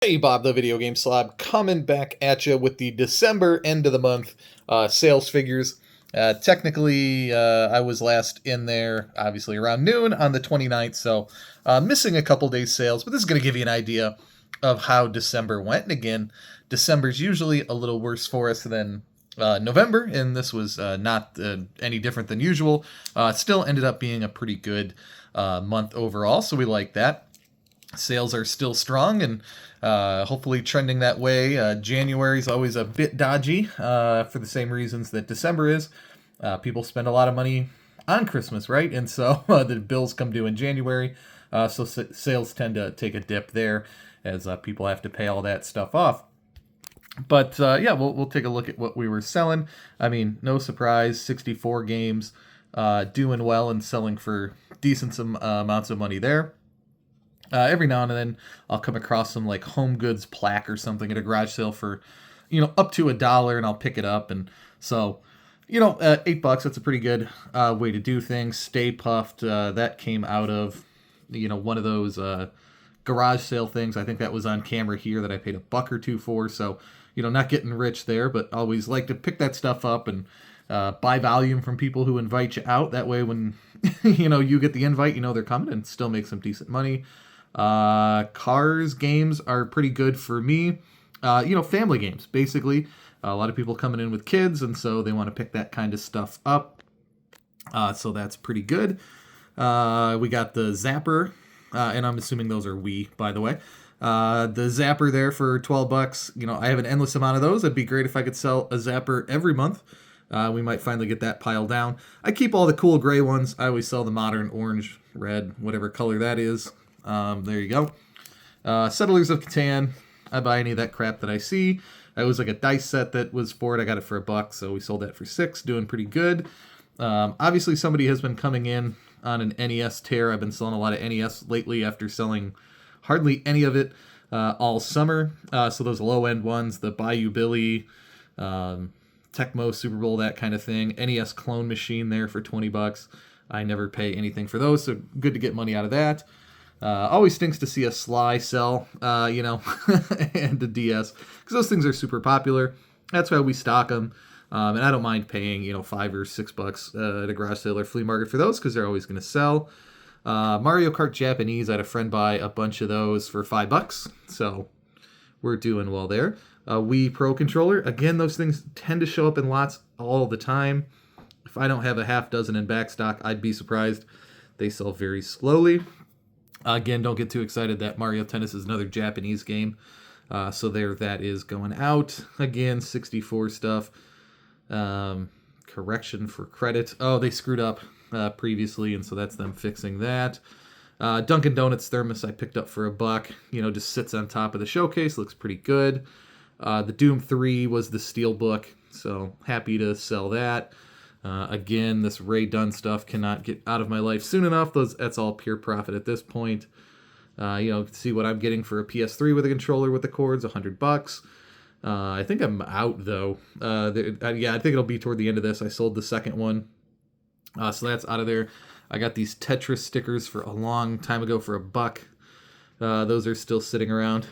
Hey Bob, the video game slob, coming back at you with the December end of the month sales figures. Technically, I was last in there, obviously, around noon on the 29th, so missing a couple days sales, but this is going to give you an idea of how December went. And again, December's usually a little worse for us than November, and this was not any different than usual. Still ended up being a pretty good month overall, so we like that. Sales are still strong and hopefully trending that way. January is always a bit dodgy for the same reasons that December is. People spend a lot of money on Christmas, right? And so the bills come due in January. So sales tend to take a dip there as people have to pay all that stuff off. But yeah, we'll take a look at what we were selling. I mean, no surprise, 64 games doing well and selling for decent amounts of money there. Every now and then I'll come across some like home goods plaque or something at a garage sale for, up to $1, and I'll pick it up. And so, $8, that's a pretty good way to do things. Stay Puffed, that came out of, one of those garage sale things. I think that was on camera here that I paid $1 or $2 for. So, not getting rich there, but always like to pick that stuff up and buy volume from people who invite you out. That way, when you get the invite, they're coming and still make some decent money. Cars games are pretty good for me. Family games, basically. A lot of people coming in with kids, and so they want to pick that kind of stuff up. So that's pretty good. We got the Zapper, and I'm assuming those are Wii, by the way. The Zapper there for $12. I have an endless amount of those. It'd be great if I could sell a Zapper every month. We might finally get that piled down. I keep all the cool gray ones. I always sell the modern orange, red, whatever color that is. There you go. Settlers of Catan. I buy any of that crap that I see. It was like a dice set that was for it. I got it for $1, so we sold that for $6. Doing pretty good. Obviously, somebody has been coming in on an NES tear. I've been selling a lot of NES lately after selling hardly any of it all summer. So those low-end ones, the Bayou Billy, Tecmo Super Bowl, that kind of thing. NES clone machine there for $20. I never pay anything for those, so good to get money out of that. Always stinks to see a Sly sell, and the DS, because those things are super popular. That's why we stock them, and I don't mind paying, $5 or $6 at a garage sale or flea market for those, because they're always going to sell. Mario Kart Japanese, I had a friend buy a bunch of those for $5, so we're doing well there. Wii Pro Controller, again, those things tend to show up in lots all the time. If I don't have a half dozen in back stock, I'd be surprised. They sell very slowly. Again, don't get too excited that Mario Tennis is another Japanese game. So there that is going out. Again, 64 stuff. Correction for credit. Oh, they screwed up previously, and so that's them fixing that. Dunkin' Donuts thermos I picked up for $1. Just sits on top of the showcase. Looks pretty good. The Doom 3 was the Steelbook, so happy to sell that. Again, this Ray Dunn stuff cannot get out of my life soon enough. That's all pure profit at this point. See what I'm getting for a PS3 with a controller with the cords, $100. I think I'm out though. I think it'll be toward the end of this. I sold the second one, so that's out of there. I got these Tetris stickers for a long time ago for $1. Those are still sitting around.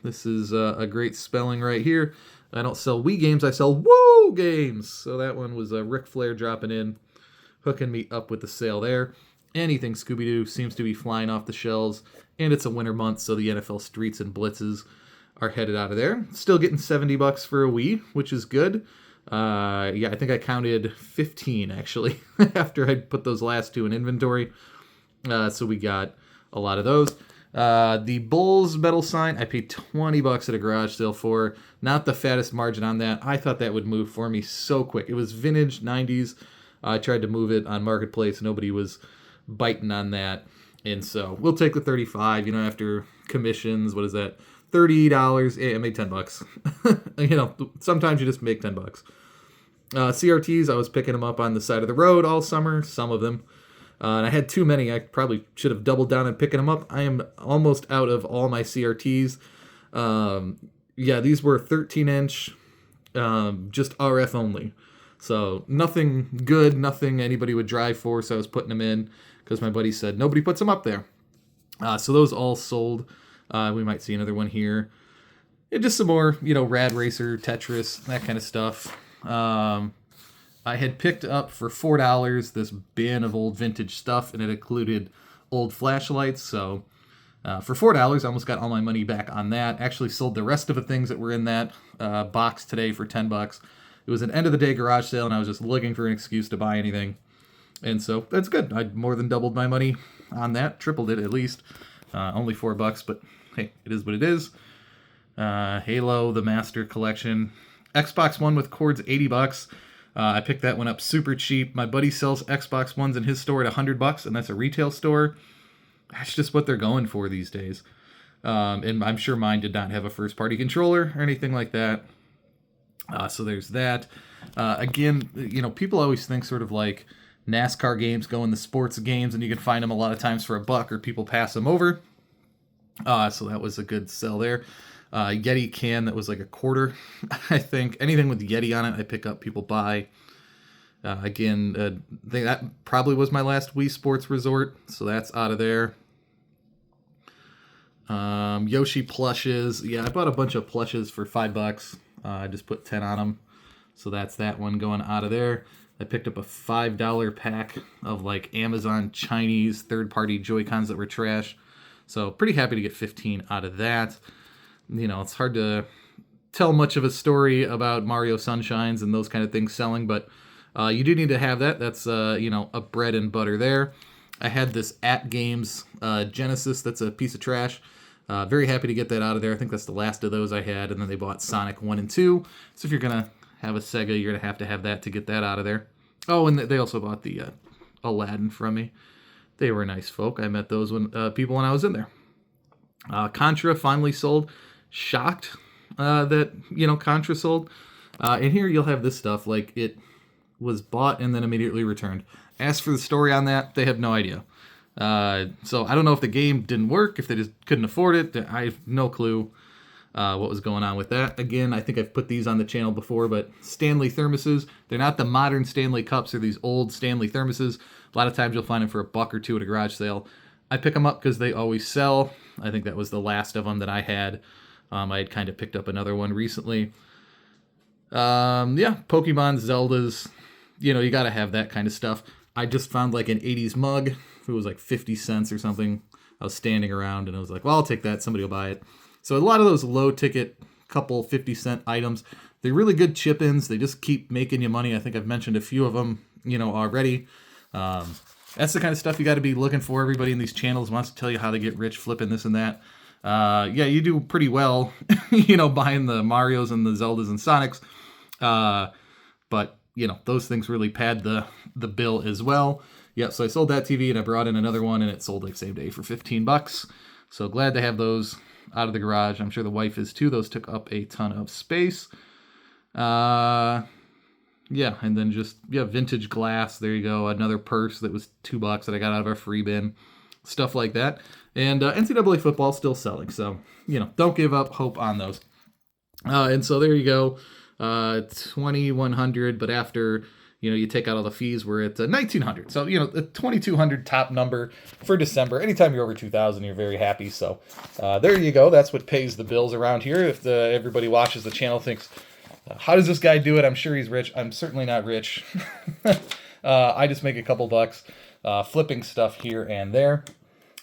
This is a great spelling right here. I don't sell Wii games, I sell Woo games. So that one was Ric Flair dropping in, hooking me up with the sale there. Anything Scooby-Doo seems to be flying off the shelves, and it's a winter month, so the NFL Streets and Blitzes are headed out of there. Still getting $70 for a Wii, which is good. I think I counted 15 actually after I put those last two in inventory. So we got a lot of those. The Bulls metal sign, I paid $20 at a garage sale for. Not the fattest margin on that. I thought that would move for me so quick. It was vintage 90s. I tried to move it on Marketplace. Nobody was biting on that. And so we'll take the 35, after commissions. What is that? $30. Yeah, I made $10. Sometimes you just make $10. CRTs, I was picking them up on the side of the road all summer, some of them. And I had too many. I probably should have doubled down on picking them up. I am almost out of all my CRTs. These were 13-inch, just RF only. So nothing good, nothing anybody would drive for, so I was putting them in because my buddy said nobody puts them up there. So those all sold. We might see another one here. And just some more, Rad Racer, Tetris, that kind of stuff. I had picked up for $4 this bin of old vintage stuff, and it included old flashlights. So for $4, I almost got all my money back on that. Actually sold the rest of the things that were in that box today for $10. It was an end of the day garage sale, and I was just looking for an excuse to buy anything. And so that's good. I more than doubled my money on that, tripled it at least. Only $4, but hey, it is what it is. Halo, the Master Collection. Xbox One with cords, $80. I picked that one up super cheap. My buddy sells Xbox Ones in his store at $100, and that's a retail store. That's just what they're going for these days. And I'm sure mine did not have a first-party controller or anything like that. So there's that. Again, people always think sort of like NASCAR games go in the sports games, and you can find them a lot of times for $1, or people pass them over. So that was a good sell there. Yeti can that was like $0.25, I think. Anything with Yeti on it, I pick up, people buy. I think that probably was my last Wii Sports Resort, so that's out of there. Yoshi plushes. Yeah, I bought a bunch of plushes for $5. I just put 10 on them, so that's that one going out of there. I picked up a $5 pack of like Amazon Chinese third-party Joy-Cons that were trash, so pretty happy to get 15 out of that. It's hard to tell much of a story about Mario Sunshines and those kind of things selling, but you do need to have that. That's, a bread and butter there. I had this At Games Genesis that's a piece of trash. Very happy to get that out of there. I think that's the last of those I had, and then they bought Sonic 1 and 2. So if you're going to have a Sega, you're going to have that to get that out of there. Oh, and they also bought the Aladdin from me. They were nice folk. I met those people when I was in there. Contra finally sold. Shocked that Contra sold. And here you'll have this stuff like it was bought and then immediately returned. Asked for the story on that, they have no idea. So I don't know if the game didn't work, if they just couldn't afford it. I have no clue what was going on with that. Again, I think I've put these on the channel before, but Stanley thermoses, they're not the modern Stanley cups, they're these old Stanley thermoses. A lot of times you'll find them for $1 or $2 at a garage sale. I pick them up because they always sell. I think that was the last of them that I had. I had kind of picked up another one recently. Pokemon, Zeldas, you got to have that kind of stuff. I just found like an 80s mug. It was like 50 cents or something. I was standing around and I was like, well, I'll take that. Somebody will buy it. So a lot of those low ticket, couple 50-cent items, they're really good chip-ins. They just keep making you money. I think I've mentioned a few of them, already. That's the kind of stuff you got to be looking for. Everybody in these channels wants to tell you how to get rich flipping this and that. You do pretty well, buying the Marios and the Zeldas and Sonics. But, those things really pad the bill as well. Yeah, so I sold that TV and I brought in another one and it sold like same day for $15. So glad to have those out of the garage. I'm sure the wife is too. Those took up a ton of space. And then vintage glass. There you go. Another purse that was $2 that I got out of a free bin. Stuff like that. And NCAA football still selling. So, don't give up hope on those. And so there you go. $2,100, but after, you take out all the fees, we're at $1,900. So, the $2,200 top number for December. Anytime you're over $2,000, you're very happy. So, there you go. That's what pays the bills around here. If everybody watches the channel thinks, how does this guy do it? I'm sure he's rich. I'm certainly not rich. I just make a couple bucks flipping stuff here and there.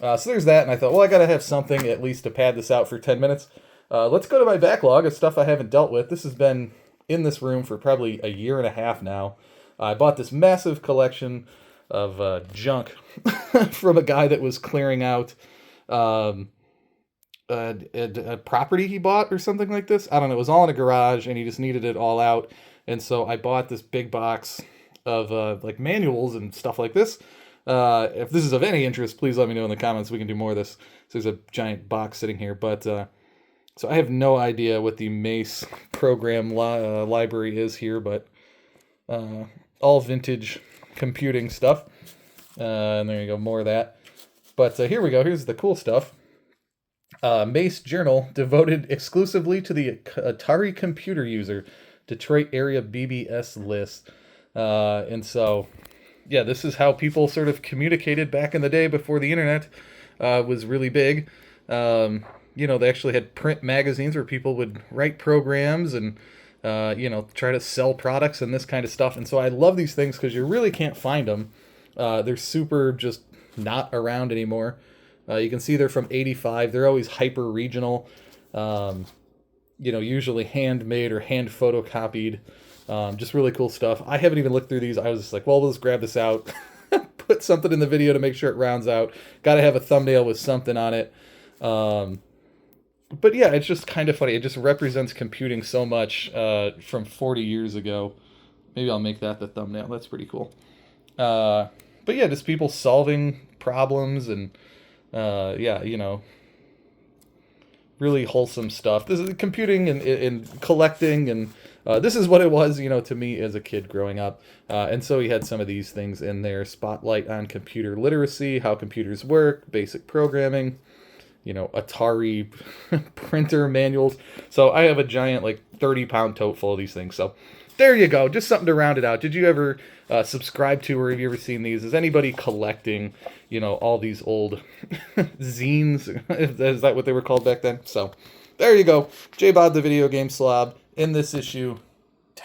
So there's that, and I thought, well, I got to have something at least to pad this out for 10 minutes. Let's go to my backlog of stuff I haven't dealt with. This has been in this room for probably a year and a half now. I bought this massive collection of junk from a guy that was clearing out a property he bought or something like this. I don't know. It was all in a garage, and he just needed it all out. And so I bought this big box of like manuals and stuff like this. If this is of any interest, please let me know in the comments. We can do more of this. So there's a giant box sitting here, but so I have no idea what the Mace program library is here, but all vintage computing stuff. And there you go, more of that. But here we go. Here's the cool stuff. Mace Journal devoted exclusively to the Atari computer user, Detroit area BBS list. And so, yeah, this is how people sort of communicated back in the day before the internet was really big. you know, they actually had print magazines where people would write programs and, you know, try to sell products and this kind of stuff. And so I love these things because you really can't find them. They're super just not around anymore. You can see they're from '85. They're always hyper regional. You know, usually handmade or hand photocopied. Just really cool stuff. I haven't even looked through these. I was just like, well, we'll just grab this out, put something in the video to make sure it rounds out. Got to have a thumbnail with something on it. But yeah, it's just kind of funny. It just represents computing so much from 40 years ago. Maybe I'll make that the thumbnail. That's pretty cool. But yeah, just people solving problems and yeah, you know, really wholesome stuff. This is computing and collecting, and this is what it was, you know, to me as a kid growing up. And so he had some of these things in there: spotlight on computer literacy, how computers work, basic programming, you know, Atari printer manuals. So I have a giant, like 30-pound tote full of these things. So there you go. Just something to round it out. Did you ever subscribe to, or have you ever seen these? Is anybody collecting, you know, all these old zines? Is that what they were called back then? So there you go. J-Bod, the video game slob, in this issue